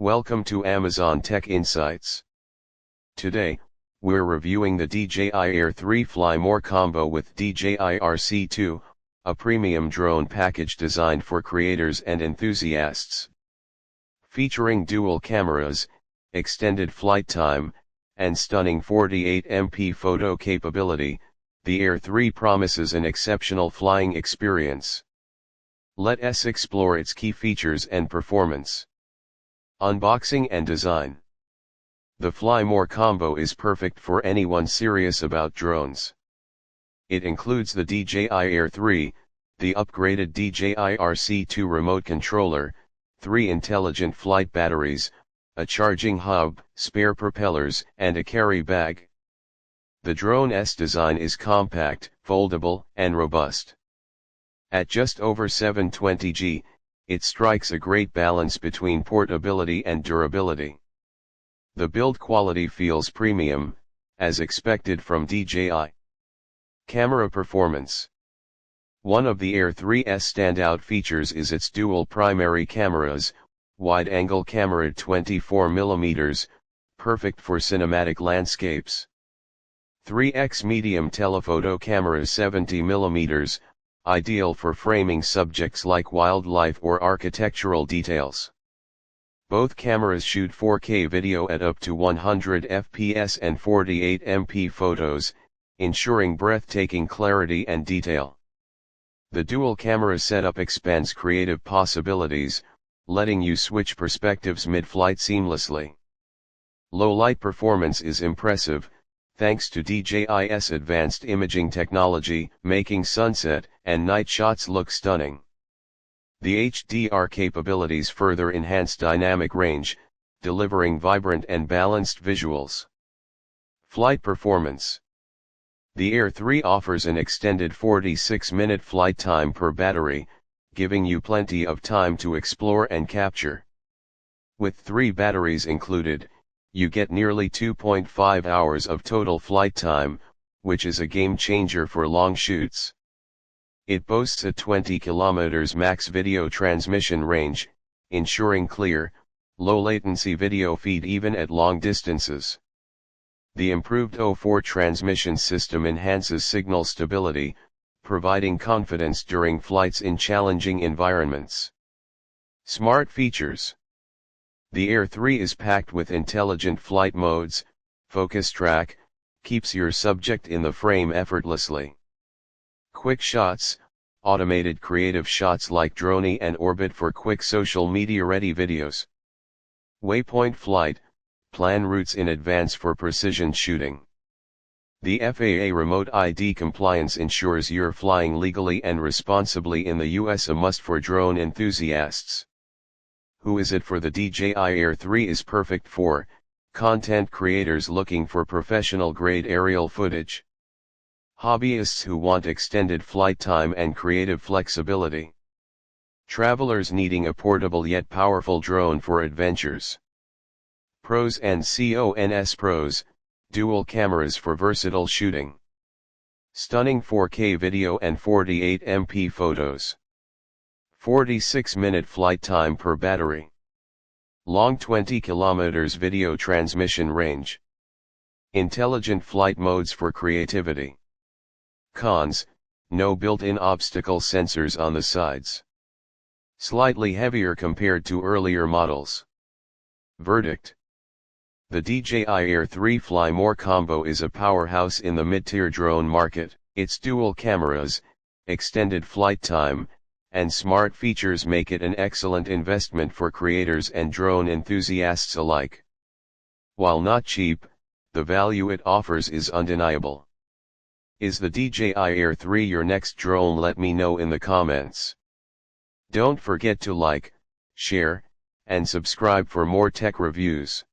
Welcome to Amazon Tech Insights. Today, we're reviewing the DJI Air 3 Fly More combo with DJI RC2, a premium drone package designed for creators and enthusiasts. Featuring dual cameras, extended flight time, and stunning 48MP photo capability, the Air 3 promises an exceptional flying experience. Let us explore its key features and performance. Unboxing and design. The Fly More combo is perfect for anyone serious about drones. It includes the DJI Air 3, the upgraded DJI RC2 remote controller, 3 intelligent flight batteries, a charging hub, spare propellers, and a carry bag. The drone's design is compact, foldable, and robust. At just over 720 g, it strikes a great balance between portability and durability. The build quality feels premium, as expected from DJI. Camera performance. One of the Air 3's standout features is its dual primary cameras, wide-angle camera 24mm, perfect for cinematic landscapes. 3x medium telephoto camera 70mm, ideal for framing subjects like wildlife or architectural details. Both cameras shoot 4K video at up to 100 fps and 48MP photos, ensuring breathtaking clarity and detail. The dual camera setup expands creative possibilities, letting you switch perspectives mid-flight seamlessly. Low light performance is impressive, thanks to DJI's advanced imaging technology, making sunset and night shots look stunning. The HDR capabilities further enhance dynamic range, delivering vibrant and balanced visuals. Flight performance. The Air 3 offers an extended 46-minute flight time per battery, giving you plenty of time to explore and capture. With 3 batteries included, you get nearly 2.5 hours of total flight time, which is a game changer for long shoots. It boasts a 20 km max video transmission range, ensuring clear, low-latency video feed even at long distances. The improved O4 transmission system enhances signal stability, providing confidence during flights in challenging environments. Smart features. The Air 3 is packed with intelligent flight modes. Focus track keeps your subject in the frame effortlessly. Quick shots, automated creative shots like drone and orbit for quick social media ready videos. Waypoint flight, plan routes in advance for precision shooting. The FAA Remote ID Compliance ensures you're flying legally and responsibly in the US, a must for drone enthusiasts. Who is it for? The DJI Air 3 is perfect for content creators looking for professional-grade aerial footage, hobbyists who want extended flight time and creative flexibility, travelers needing a portable yet powerful drone for adventures. Pros and cons. Pros: dual cameras for versatile shooting, stunning 4K video and 48MP photos, 46-minute flight time per battery, long 20 km video transmission range, intelligent flight modes for creativity. Cons: no built-in obstacle sensors on the sides, slightly heavier compared to earlier models. Verdict: the DJI Air 3 Fly More combo is a powerhouse in the mid-tier drone market. Its dual cameras, extended flight time, and smart features make it an excellent investment for creators and drone enthusiasts alike. While not cheap, the value it offers is undeniable. Is the DJI Air 3 your next drone? Let me know in the comments. Don't forget to like, share, and subscribe for more tech reviews.